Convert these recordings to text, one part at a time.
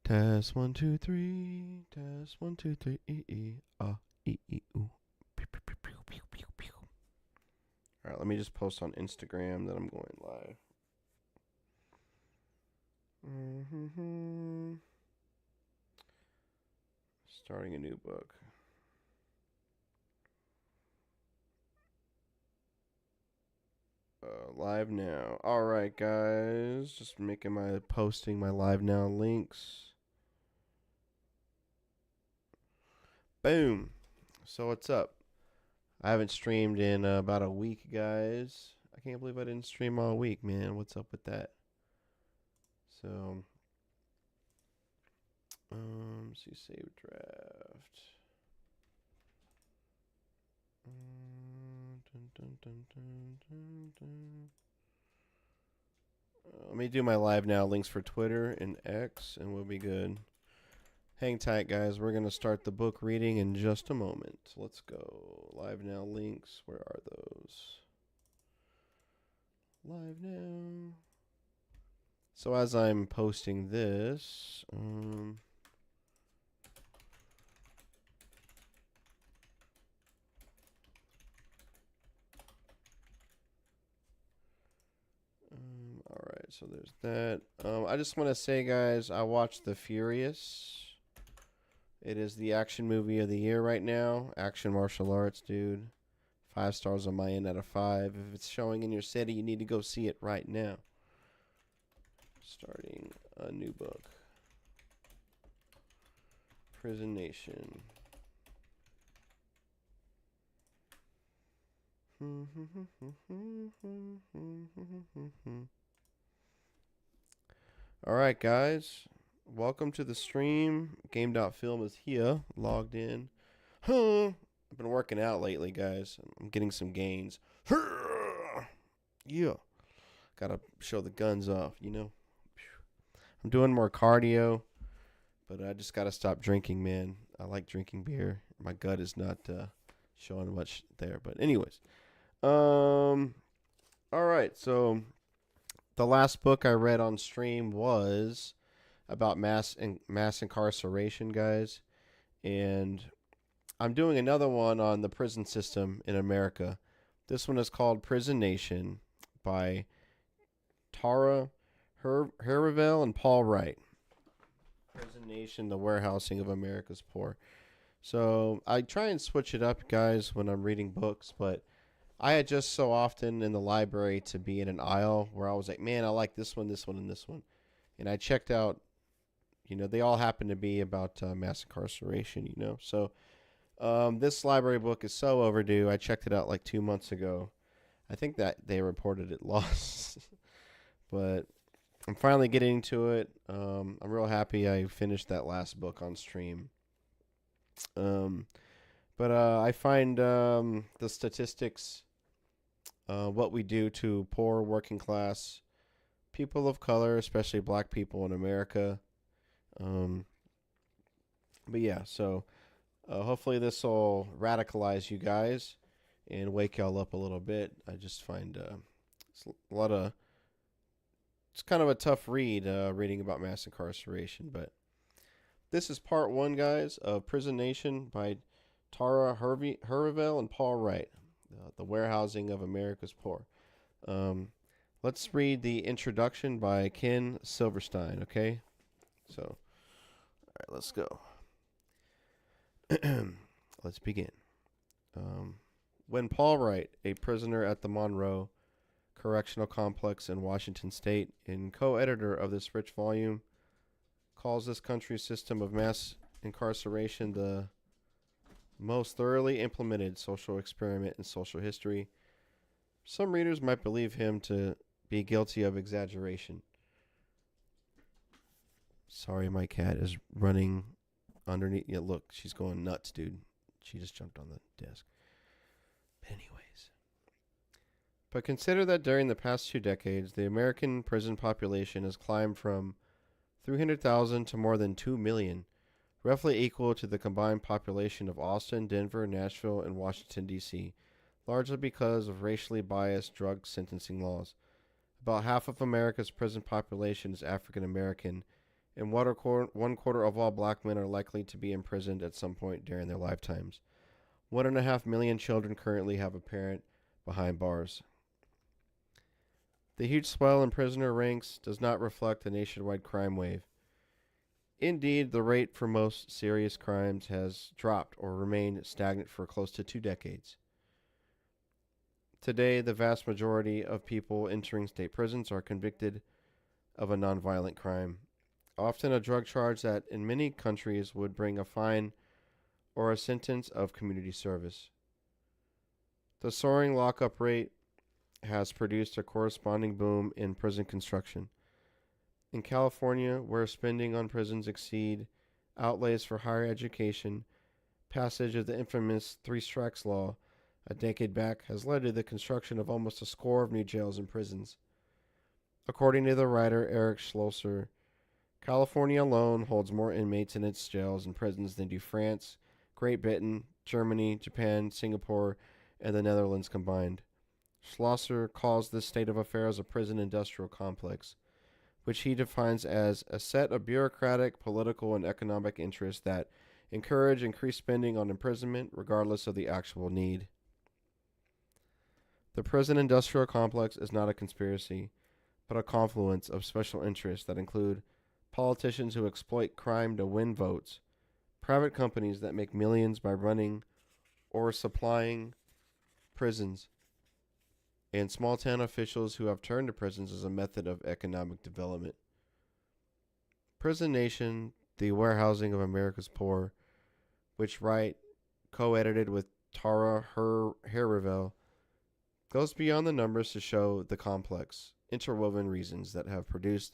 Test 1 2 3. Test 1 2 3. Ooh. Pew, pew, pew, pew, pew, pew, pew. All right, let me just post on Instagram that I'm going live. Starting a new book. Live now. All right, guys, just posting my live now links. Boom. So what's up? I haven't streamed in about a week, guys. I can't believe I didn't stream all week, man. What's up with that? So, let's see, save draft. Let me do my live now links for Twitter and X, and we'll be good. Hang tight, guys. We're going to start the book reading in just a moment. Let's go. Live now links. Where are those? Live now. So as I'm posting this, all right, so there's that. I just want to say, guys, I watched The Furious. It is the action movie of the year right now. Action martial arts, dude. 5 stars on my end out of 5. If it's showing in your city, you need to go see it right now. Starting a new book. Prison Nation. All right, guys. Welcome to the stream. Game.film is here, logged in. I've been working out lately, guys. I'm getting some gains. Yeah. Gotta show the guns off, you know? I'm doing more cardio, but I just gotta stop drinking, man. I like drinking beer. My gut is not showing much there. But anyways. All right, so the last book I read on stream was about mass incarceration, guys, and I'm doing another one on the prison system in America. This one is called Prison Nation by Tara Herrevel and Paul Wright. Prison Nation, the warehousing of America's poor. So I try and switch it up, guys, when I'm reading books, but I had just so often in the library to be in an aisle where I was like, man, I like this one, and this one. And I checked out, they all happen to be about mass incarceration, So this library book is so overdue. I checked it out like 2 months ago. I think that they reported it lost. But I'm finally getting to it. I'm real happy I finished that last book on stream. But I find the statistics, what we do to poor working class people of color, especially black people in America. But yeah, so hopefully this will radicalize you guys and wake y'all up a little bit. I just find it's kind of a tough read, reading about mass incarceration. But this is part 1, guys, of Prison Nation by Tara Herrevel and Paul Wright, the warehousing of America's poor. Let's read the introduction by Ken Silverstein, okay? So, all right, let's go. Let's begin. When Paul Wright, a prisoner at the Monroe Correctional Complex in Washington State and co-editor of this rich volume, calls this country's system of mass incarceration the most thoroughly implemented social experiment in social history, some readers might believe him to be guilty of exaggeration. Sorry, my cat is running underneath. Yeah, look, she's going nuts, dude. She just jumped on the desk. But anyways. But consider that during the past 2 decades, the American prison population has climbed from 300,000 to more than 2 million, roughly equal to the combined population of Austin, Denver, Nashville, and Washington, D.C., largely because of racially biased drug sentencing laws. About half of America's prison population is African American, and 1/4 of all black men are likely to be imprisoned at some point during their lifetimes. 1.5 million children currently have a parent behind bars. The huge swell in prisoner ranks does not reflect a nationwide crime wave. Indeed, the rate for most serious crimes has dropped or remained stagnant for close to 2 decades. Today, the vast majority of people entering state prisons are convicted of a nonviolent crime, often a drug charge that in many countries would bring a fine or a sentence of community service. The soaring lockup rate has produced a corresponding boom in prison construction. In California, where spending on prisons exceed outlays for higher education, passage of the infamous Three Strikes Law a decade back has led to the construction of almost a score of new jails and prisons. According to the writer Eric Schlosser, California alone holds more inmates in its jails and prisons than do France, Great Britain, Germany, Japan, Singapore, and the Netherlands combined. Schlosser calls this state of affairs a prison industrial complex, which he defines as a set of bureaucratic, political, and economic interests that encourage increased spending on imprisonment regardless of the actual need. The prison industrial complex is not a conspiracy, but a confluence of special interests that include politicians who exploit crime to win votes, private companies that make millions by running or supplying prisons, and small town officials who have turned to prisons as a method of economic development. Prison Nation, The Warehousing of America's Poor, which Wright co-edited with Tara Herrevel, goes beyond the numbers to show the complex, interwoven reasons that have produced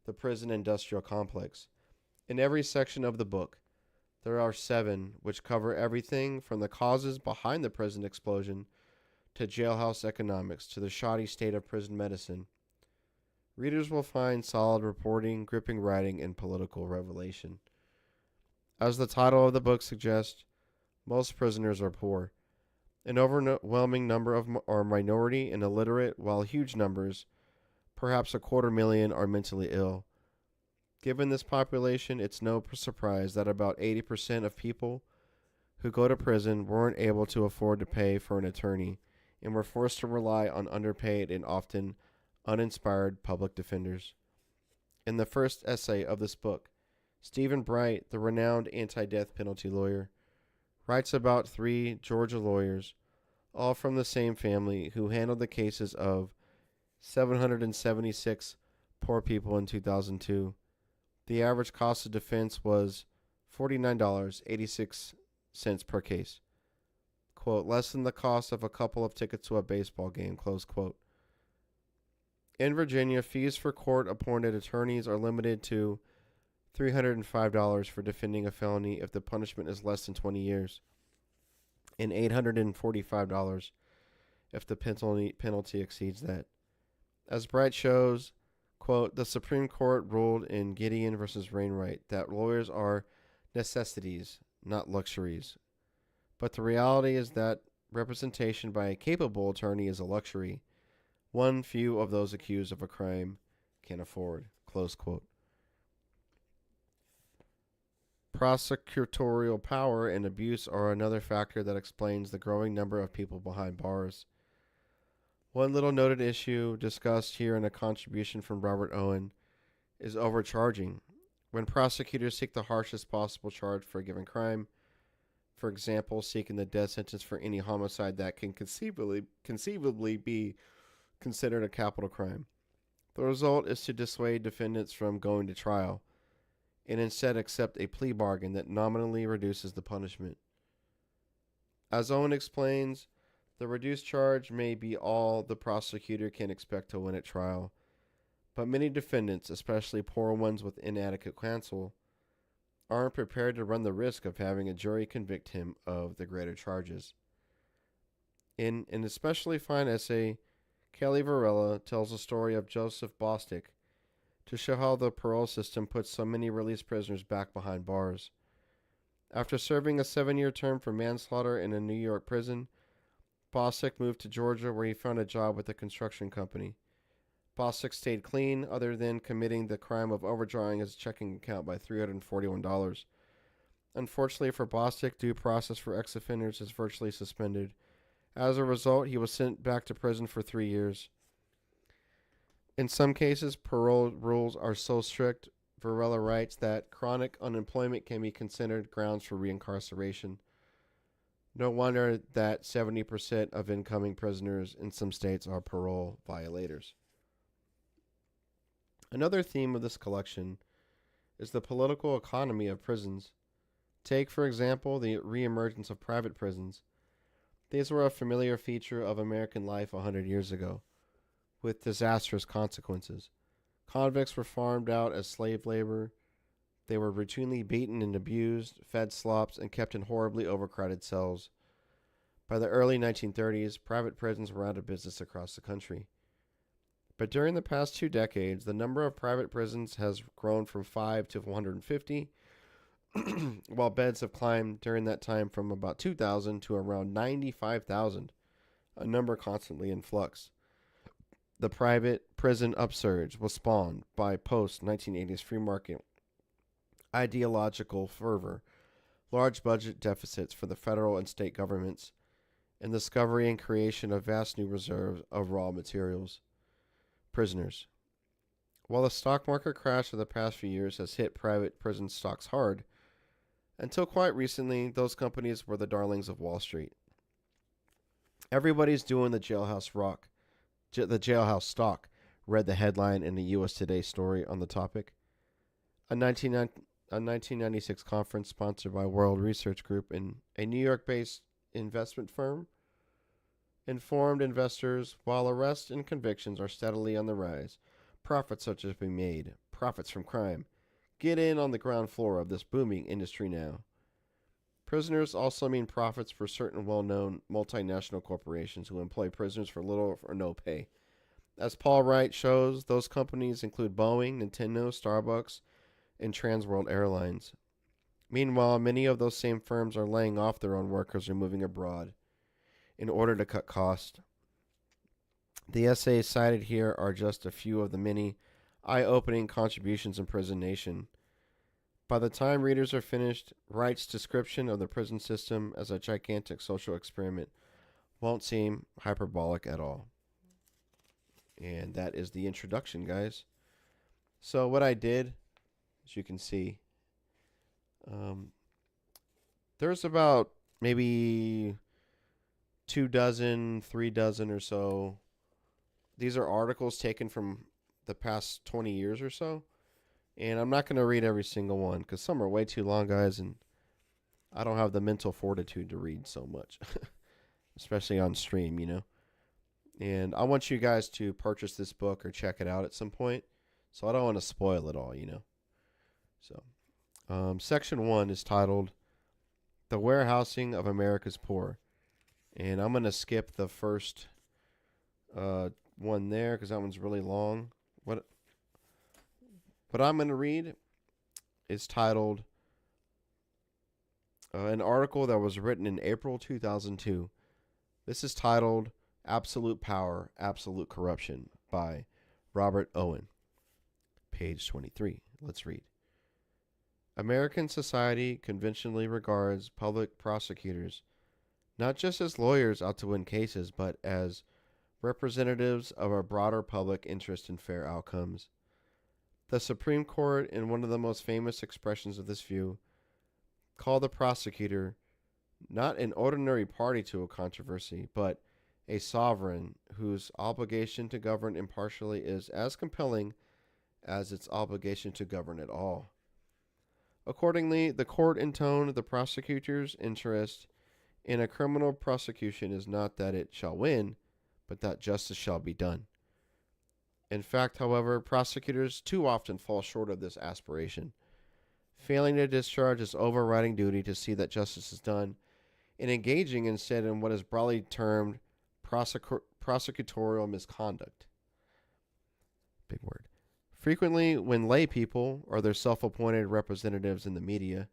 the prison industrial complex. In every section of the book, there are 7 which cover everything from the causes behind the prison explosion to jailhouse economics to the shoddy state of prison medicine. Readers will find solid reporting, gripping writing, and political revelation. As the title of the book suggests, most prisoners are poor. An overwhelming number are minority and illiterate, while huge numbers, perhaps 250,000, are mentally ill. Given this population, it's no surprise that about 80% of people who go to prison weren't able to afford to pay for an attorney and were forced to rely on underpaid and often uninspired public defenders. In the first essay of this book, Stephen Bright, the renowned anti-death penalty lawyer, writes about 3 Georgia lawyers, all from the same family, who handled the cases of 776 poor people in 2002. The average cost of defense was $49.86 per case. Quote, less than the cost of a couple of tickets to a baseball game, close quote. In Virginia, fees for court-appointed attorneys are limited to $305 for defending a felony if the punishment is less than 20 years, and $845 if the penalty exceeds that. As Bright shows, quote, the Supreme Court ruled in Gideon versus Wainwright that lawyers are necessities, not luxuries. But the reality is that representation by a capable attorney is a luxury one few of those accused of a crime can afford, close quote. Prosecutorial power and abuse are another factor that explains the growing number of people behind bars. One little noted issue discussed here in a contribution from Robert Owen is overcharging. When prosecutors seek the harshest possible charge for a given crime, for example, seeking the death sentence for any homicide that can conceivably be considered a capital crime, the result is to dissuade defendants from going to trial and instead accept a plea bargain that nominally reduces the punishment. As Owen explains, the reduced charge may be all the prosecutor can expect to win at trial, but many defendants, especially poor ones with inadequate counsel, aren't prepared to run the risk of having a jury convict him of the greater charges. In an especially fine essay, Kelly Varela tells the story of Joseph Bostic to show how the parole system puts so many released prisoners back behind bars. After serving a 7-year term for manslaughter in a New York prison, Bostic moved to Georgia, where he found a job with a construction company. Bostic stayed clean, other than committing the crime of overdrawing his checking account by $341. Unfortunately for Bostic, due process for ex-offenders is virtually suspended. As a result, he was sent back to prison for 3 years. In some cases, parole rules are so strict, Varela writes, that chronic unemployment can be considered grounds for reincarceration. No wonder that 70% of incoming prisoners in some states are parole violators. Another theme of this collection is the political economy of prisons. Take, for example, the reemergence of private prisons. These were a familiar feature of American life 100 years ago, with disastrous consequences. Convicts were farmed out as slave labor. They were routinely beaten and abused, fed slops, and kept in horribly overcrowded cells. By the early 1930s, private prisons were out of business across the country. But during the past 2 decades, the number of private prisons has grown from 5 to 150, while beds have climbed during that time from about 2,000 to around 95,000, a number constantly in flux. The private prison upsurge was spawned by post-1980s free market ideological fervor, large budget deficits for the federal and state governments, and discovery and creation of vast new reserves of raw materials. Prisoners. While the stock market crash of the past few years has hit private prison stocks hard, until quite recently, those companies were the darlings of Wall Street. Everybody's doing the jailhouse rock. The jailhouse stock, read the headline in the U.S. Today story on the topic. A 1996 conference sponsored by World Research Group and a New York-based investment firm informed investors while arrests and convictions are steadily on the rise, profits are to be made, profits from crime. Get in on the ground floor of this booming industry now. Prisoners also mean profits for certain well-known multinational corporations who employ prisoners for little or no pay. As Paul Wright shows, those companies include Boeing, Nintendo, Starbucks, and Transworld Airlines. Meanwhile, many of those same firms are laying off their own workers or moving abroad in order to cut costs. The essays cited here are just a few of the many eye-opening contributions in Prison Nation. By the time readers are finished, Wright's description of the prison system as a gigantic social experiment won't seem hyperbolic at all. And that is the introduction, guys. So what I did, as you can see, there's about maybe 2 dozen, 3 dozen or so. These are articles taken from the past 20 years or so. And I'm not going to read every single one because some are way too long, guys, and I don't have the mental fortitude to read so much, especially on stream, you know. And I want you guys to purchase this book or check it out at some point, so I don't want to spoil it all, you know. So, section 1 is titled The Warehousing of America's Poor. And I'm going to skip the first one there because that one's really long. What I'm going to read is titled an article that was written in April 2002. This is titled Absolute Power, Absolute Corruption by Robert Owen. Page 23. Let's read. American society conventionally regards public prosecutors not just as lawyers out to win cases, but as representatives of a broader public interest in fair outcomes. The Supreme Court, in one of the most famous expressions of this view, called the prosecutor not an ordinary party to a controversy, but a sovereign whose obligation to govern impartially is as compelling as its obligation to govern at all. Accordingly, the court intoned the prosecutor's interest in a criminal prosecution is not that it shall win, but that justice shall be done. In fact, however, prosecutors too often fall short of this aspiration, failing to discharge its overriding duty to see that justice is done, and engaging instead in what is broadly termed prosecutorial misconduct. Big word. Frequently, when lay people or their self-appointed representatives in the media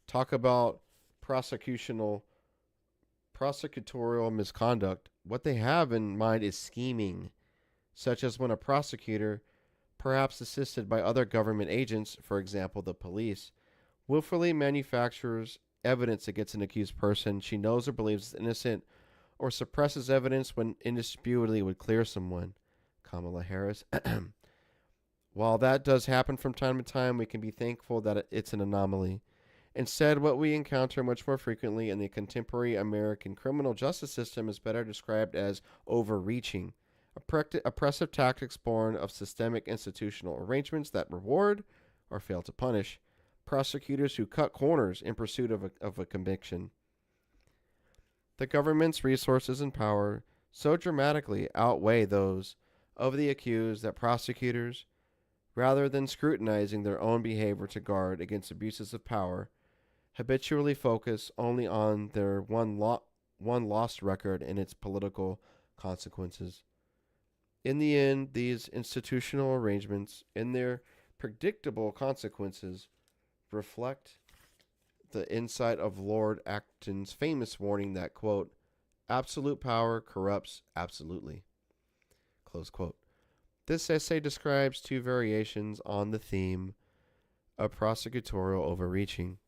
talk about prosecutorial misconduct, what they have in mind is scheming, such as when a prosecutor, perhaps assisted by other government agents, for example the police, willfully manufactures evidence against an accused person she knows or believes is innocent, or suppresses evidence when indisputably would clear someone. Kamala Harris. While that does happen from time to time, we can be thankful that it's an anomaly. Instead, what we encounter much more frequently in the contemporary American criminal justice system is better described as overreaching, oppressive tactics born of systemic institutional arrangements that reward or fail to punish prosecutors who cut corners in pursuit of a conviction. The government's resources and power so dramatically outweigh those of the accused that prosecutors, rather than scrutinizing their own behavior to guard against abuses of power, habitually focus only on their one lost record and its political consequences. In the end, these institutional arrangements, in their predictable consequences, reflect the insight of Lord Acton's famous warning that, quote, absolute power corrupts absolutely, close quote. This essay describes two variations on the theme of prosecutorial overreaching.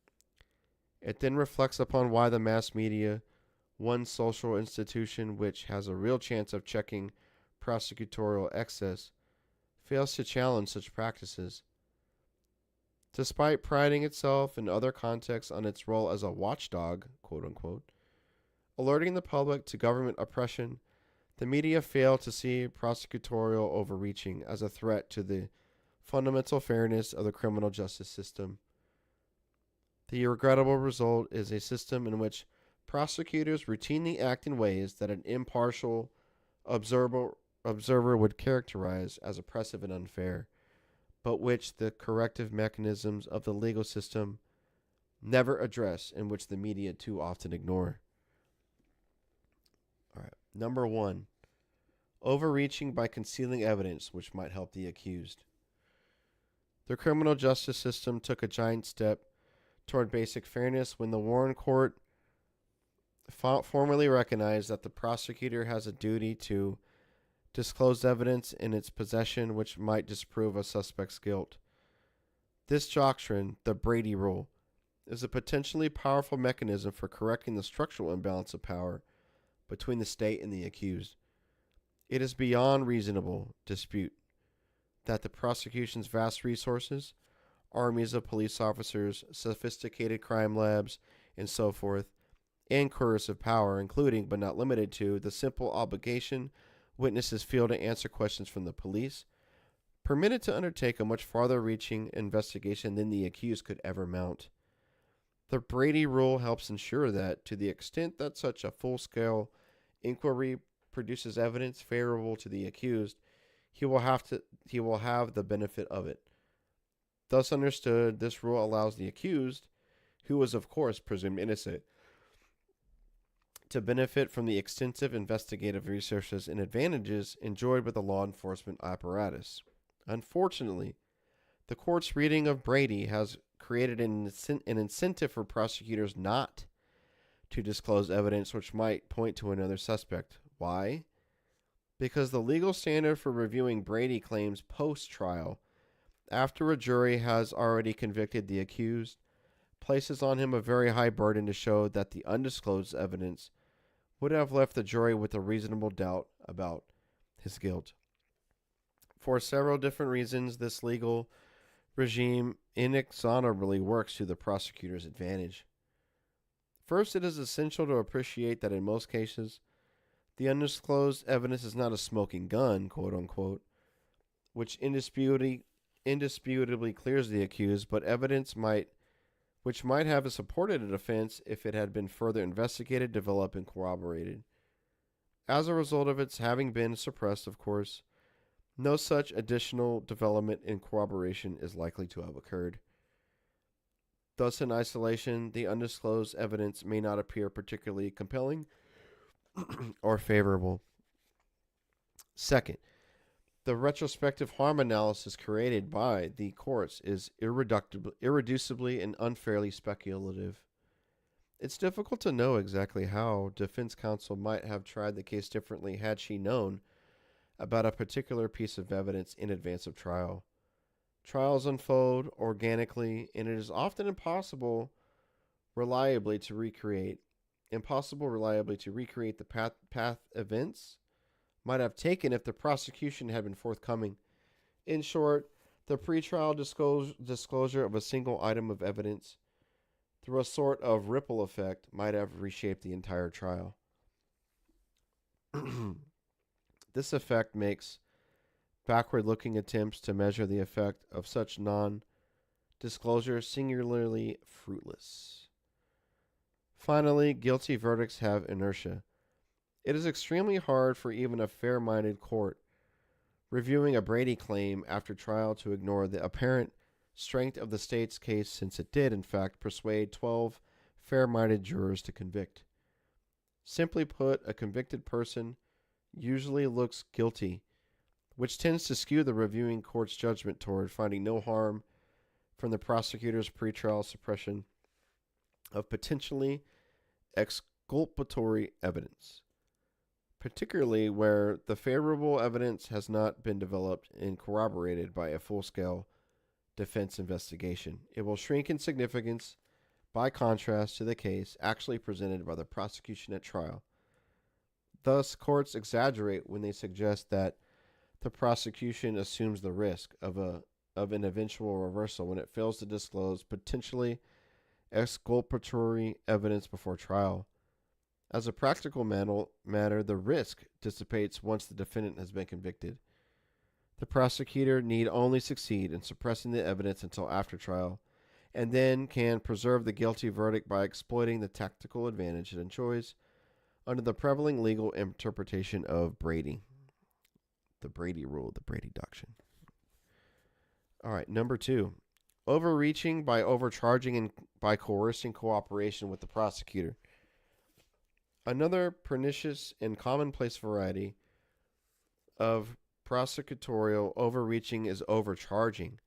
It then reflects upon why the mass media, one social institution which has a real chance of checking prosecutorial excess, fails to challenge such practices. Despite priding itself in other contexts on its role as a watchdog, quote unquote, alerting the public to government oppression, the media fail to see prosecutorial overreaching as a threat to the fundamental fairness of the criminal justice system. The regrettable result is a system in which prosecutors routinely act in ways that an impartial observer would characterize as oppressive and unfair, but which the corrective mechanisms of the legal system never address and which the media too often ignore. All right. Number 1, overreaching by concealing evidence which might help the accused. The criminal justice system took a giant step toward basic fairness when the Warren Court formally recognized that the prosecutor has a duty to disclose evidence in its possession which might disprove a suspect's guilt. This doctrine, the Brady Rule, is a potentially powerful mechanism for correcting the structural imbalance of power between the state and the accused. It is beyond reasonable dispute that the prosecution's vast resources, armies of police officers, sophisticated crime labs, and so forth, and coercive power, including but not limited to the simple obligation witnesses feel to answer questions from the police, permitted to undertake a much farther reaching investigation than the accused could ever mount. The Brady Rule helps ensure that, to the extent that such a full-scale inquiry produces evidence favorable to the accused, he will have the benefit of it. Thus understood, this rule allows the accused, who is of course presumed innocent, to benefit from the extensive investigative resources and advantages enjoyed by the law enforcement apparatus. Unfortunately, the court's reading of Brady has created an incentive for prosecutors not to disclose evidence which might point to another suspect. Why? Because the legal standard for reviewing Brady claims post-trial, after a jury has already convicted the accused, places on him a very high burden to show that the undisclosed evidence would have left the jury with a reasonable doubt about his guilt. For several different reasons, this legal regime inexorably works to the prosecutor's advantage. First, it is essential to appreciate that in most cases, the undisclosed evidence is not a smoking gun, quote unquote, which indisputably clears the accused, but evidence which might have supported a defense if it had been further investigated, developed, and corroborated. As a result of its having been suppressed, of course, no such additional development and corroboration is likely to have occurred. Thus, in isolation, the undisclosed evidence may not appear particularly compelling or favorable. Second, the retrospective harm analysis created by the courts is irreducibly and unfairly speculative. It's difficult to know exactly how defense counsel might have tried the case differently had she known, about a particular piece of evidence in advance of trial. Trials unfold organically, and it is often reliably to recreate the path events might have taken if the prosecution had been forthcoming. In short, the pretrial disclosure of a single item of evidence through a sort of ripple effect might have reshaped the entire trial. This effect makes backward-looking attempts to measure the effect of such non-disclosure singularly fruitless. Finally, guilty verdicts have inertia. It is extremely hard for even a fair-minded court reviewing a Brady claim after trial to ignore the apparent strength of the state's case, since it did, in fact, persuade 12 fair-minded jurors to convict. Simply put, a convicted person usually looks guilty, which tends to skew the reviewing court's judgment toward finding no harm from the prosecutor's pretrial suppression of potentially exculpatory evidence, particularly where the favorable evidence has not been developed and corroborated by a full-scale defense investigation. It will shrink in significance by contrast to the case actually presented by the prosecution at trial. Thus, courts exaggerate when they suggest that the prosecution assumes the risk of an eventual reversal when it fails to disclose potentially exculpatory evidence before trial. As a practical matter, the risk dissipates once the defendant has been convicted. The prosecutor need only succeed in suppressing the evidence until after trial, and then can preserve the guilty verdict by exploiting the tactical advantage it enjoys under the prevailing legal interpretation of Brady. The Brady rule, the Brady doctrine. All right, number 2. Overreaching by overcharging and by coercing cooperation with the prosecutor. Another pernicious and commonplace variety of prosecutorial overreaching is overcharging,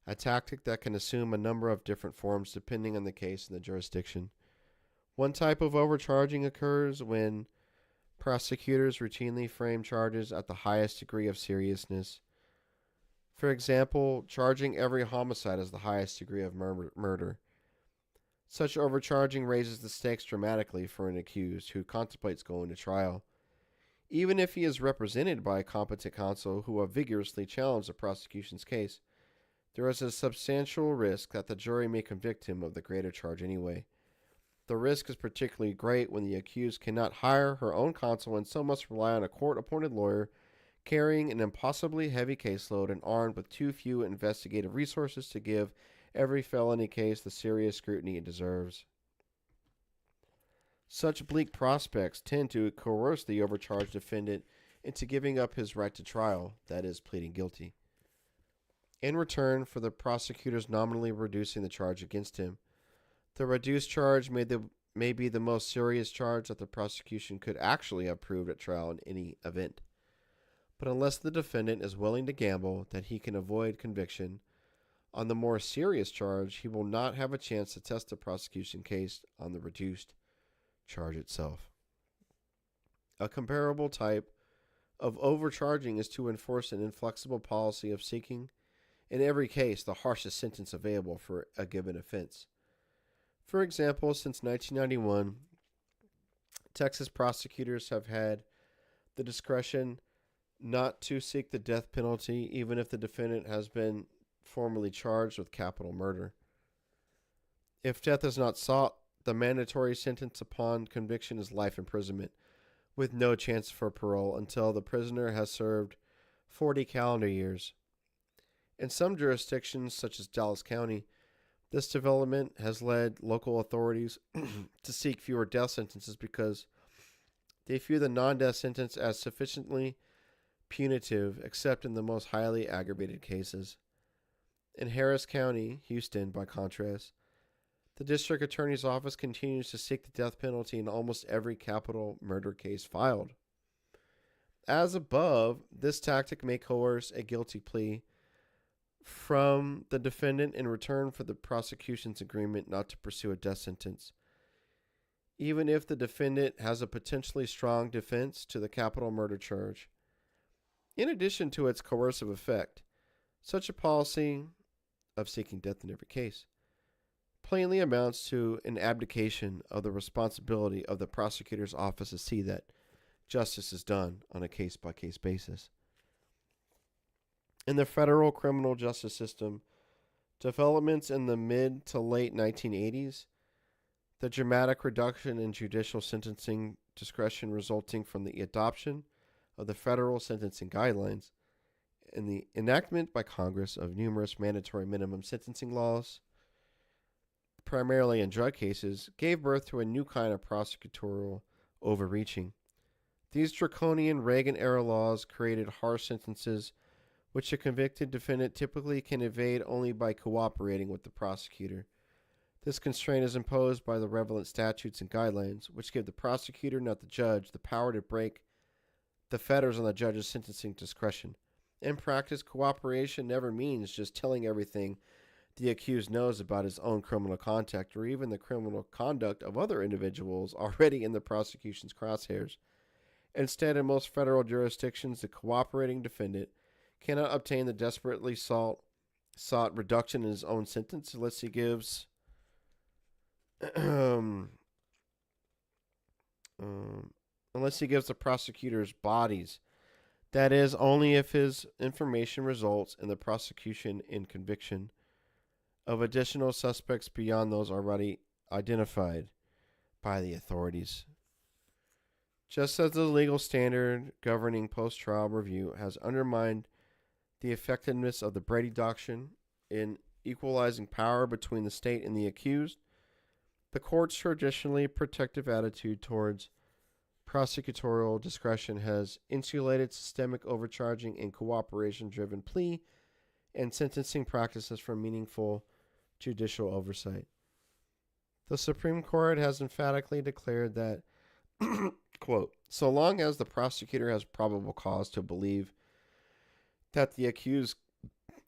a tactic that can assume a number of different forms depending on the case and the jurisdiction. One type of overcharging occurs when prosecutors routinely frame charges at the highest degree of seriousness. For example, charging every homicide as the highest degree of murder. Such overcharging raises the stakes dramatically for an accused who contemplates going to trial. Even if he is represented by a competent counsel who will vigorously challenge the prosecution's case, there is a substantial risk that the jury may convict him of the greater charge anyway. The risk is particularly great when the accused cannot hire her own counsel and so must rely on a court-appointed lawyer carrying an impossibly heavy caseload and armed with too few investigative resources to give every felony case the serious scrutiny it deserves. Such bleak prospects tend to coerce the overcharged defendant into giving up his right to trial, that is, pleading guilty, in return for the prosecutors nominally reducing the charge against him. The reduced charge may be the most serious charge that the prosecution could actually have proved at trial in any event. But unless the defendant is willing to gamble that he can avoid conviction on the more serious charge, he will not have a chance to test the prosecution case on the reduced charge itself. A comparable type of overcharging is to enforce an inflexible policy of seeking, in every case, the harshest sentence available for a given offense. For example, since 1991, Texas prosecutors have had the discretion not to seek the death penalty even if the defendant has been formally charged with capital murder. If death is not sought, the mandatory sentence upon conviction is life imprisonment, with no chance for parole until the prisoner has served 40 calendar years. In some jurisdictions, such as Dallas County, this development has led local authorities to seek fewer death sentences because they view the non-death sentence as sufficiently punitive, except in the most highly aggravated cases. In Harris County, Houston, by contrast, the district attorney's office continues to seek the death penalty in almost every capital murder case filed. As above, this tactic may coerce a guilty plea from the defendant in return for the prosecution's agreement not to pursue a death sentence. Even if the defendant has a potentially strong defense to the capital murder charge, In addition to its coercive effect, such a policy of seeking death in every case plainly amounts to an abdication of the responsibility of the prosecutor's office to see that justice is done on a case by case basis. In the federal criminal justice system, developments in the mid to late 1980s, the dramatic reduction in judicial sentencing discretion resulting from the adoption of the federal sentencing guidelines, and the enactment by Congress of numerous mandatory minimum sentencing laws, primarily in drug cases, gave birth to a new kind of prosecutorial overreaching. These draconian Reagan-era laws created harsh sentences which a convicted defendant typically can evade only by cooperating with the prosecutor. This constraint is imposed by the relevant statutes and guidelines, which give the prosecutor, not the judge, the power to break the fetters on the judge's sentencing discretion. In practice, cooperation never means just telling everything the accused knows about his own criminal conduct or even the criminal conduct of other individuals already in the prosecution's crosshairs. Instead, in most federal jurisdictions, the cooperating defendant cannot obtain the desperately sought reduction in his own sentence unless he gives the prosecutors bodies. That is, only if his information results in the prosecution and conviction of additional suspects beyond those already identified by the authorities. Just as the legal standard governing post-trial review has undermined the effectiveness of the Brady Doctrine in equalizing power between the state and the accused, the court's traditionally protective attitude towards prosecutorial discretion has insulated systemic overcharging and cooperation-driven plea and sentencing practices from meaningful judicial oversight. The Supreme Court has emphatically declared that, quote, so long as the prosecutor has probable cause to believe that the accused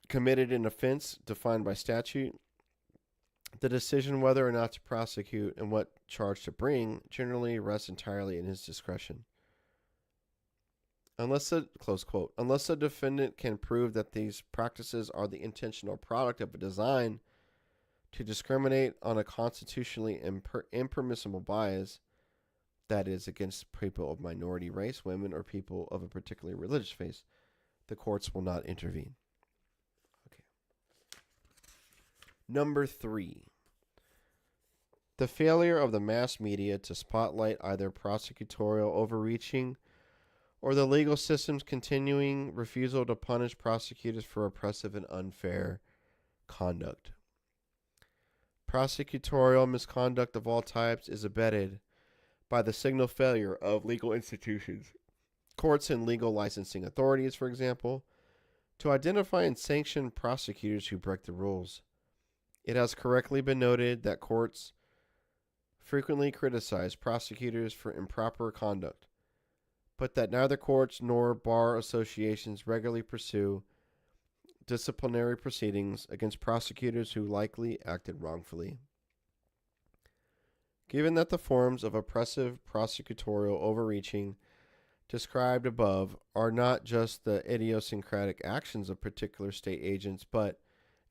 committed an offense defined by statute, the decision whether or not to prosecute and what charge to bring generally rests entirely in his discretion. Unless the defendant can prove that these practices are the intentional product of a design to discriminate on a constitutionally impermissible bias, that is, against people of minority race, women, or people of a particularly religious faith, the courts will not intervene. Okay. Number 3. The failure of the mass media to spotlight either prosecutorial overreaching or the legal system's continuing refusal to punish prosecutors for oppressive and unfair conduct. Prosecutorial misconduct of all types is abetted by the signal failure of legal institutions, courts and legal licensing authorities, for example, to identify and sanction prosecutors who break the rules. It has correctly been noted that courts frequently criticize prosecutors for improper conduct, but that neither courts nor bar associations regularly pursue disciplinary proceedings against prosecutors who likely acted wrongfully. Given that the forms of oppressive prosecutorial overreaching described above are not just the idiosyncratic actions of particular state agents, but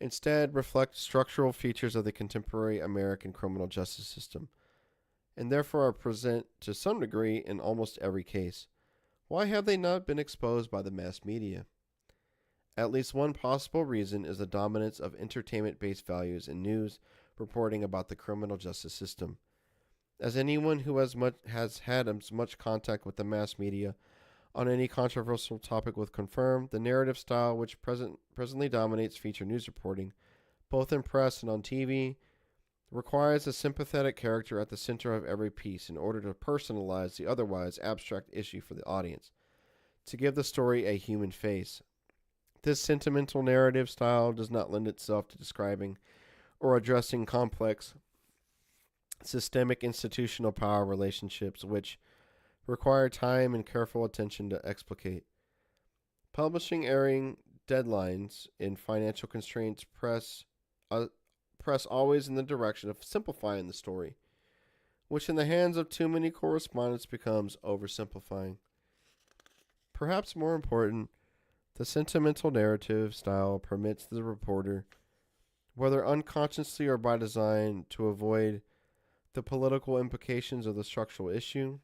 instead reflect structural features of the contemporary American criminal justice system, and therefore are present to some degree in almost every case, why have they not been exposed by the mass media? At least one possible reason is the dominance of entertainment-based values in news reporting about the criminal justice system. As anyone who has had as much contact with the mass media on any controversial topic will confirm, the narrative style which presently dominates feature news reporting, both in press and on TV, requires a sympathetic character at the center of every piece in order to personalize the otherwise abstract issue for the audience, to give the story a human face. This sentimental narrative style does not lend itself to describing or addressing complex systemic institutional power relationships which require time and careful attention to explicate. Publishing airing deadlines and financial constraints press always in the direction of simplifying the story, which in the hands of too many correspondents becomes oversimplifying. Perhaps more important, The sentimental narrative style permits the reporter, whether unconsciously or by design, to avoid the political implications of the structural issue.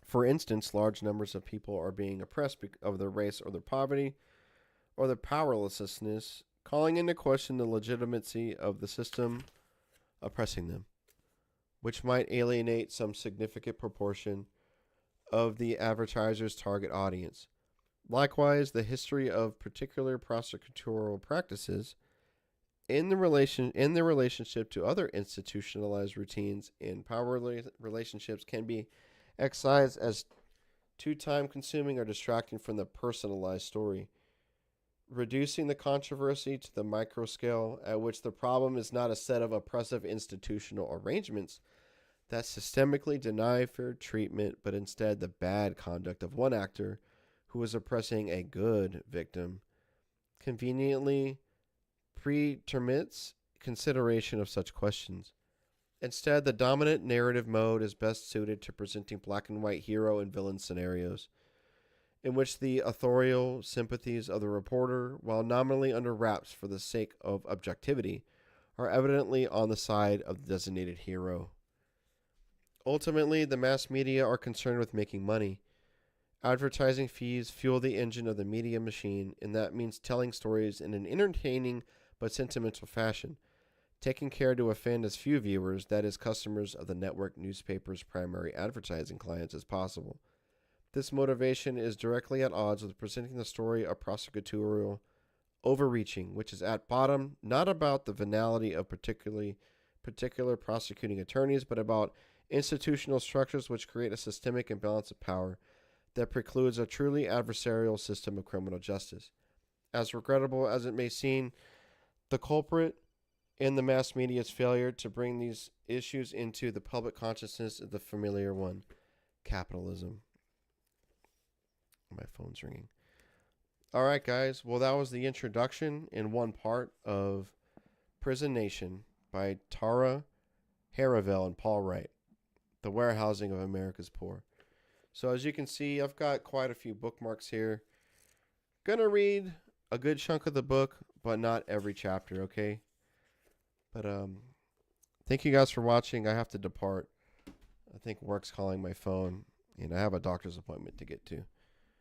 For instance, large numbers of people are being oppressed because of their race or their poverty or their powerlessness, calling into question the legitimacy of the system oppressing them, which might alienate some significant proportion of the advertiser's target audience. Likewise, the history of particular prosecutorial practices in their relationship to other institutionalized routines and power relationships can be excised as too time consuming or distracting from the personalized story, reducing the controversy to the micro scale at which the problem is not a set of oppressive institutional arrangements that systemically deny fair treatment, but instead the bad conduct of one actor who is oppressing a good victim, conveniently pretermits consideration of such questions. Instead, the dominant narrative mode is best suited to presenting black and white hero and villain scenarios, in which the authorial sympathies of the reporter, while nominally under wraps for the sake of objectivity, are evidently on the side of the designated hero. Ultimately, the mass media are concerned with making money. Advertising fees fuel the engine of the media machine, and that means telling stories in an entertaining but sentimental fashion, taking care to offend as few viewers, that is, customers of the network newspaper's primary advertising clients, as possible. This motivation is directly at odds with presenting the story of prosecutorial overreaching, which is at bottom not about the venality of particular prosecuting attorneys, but about institutional structures which create a systemic imbalance of power that precludes a truly adversarial system of criminal justice. As regrettable as it may seem, the culprit in the mass media's failure to bring these issues into the public consciousness is the familiar one: capitalism. My phone's ringing. All right, guys. Well, that was the introduction in one part of Prison Nation by Tara Haravel and Paul Wright, The Warehousing of America's Poor. So as you can see, I've got quite a few bookmarks here. Gonna read a good chunk of the book, but not every chapter, okay? But thank you guys for watching. I have to depart. I think work's calling my phone, and I have a doctor's appointment to get to.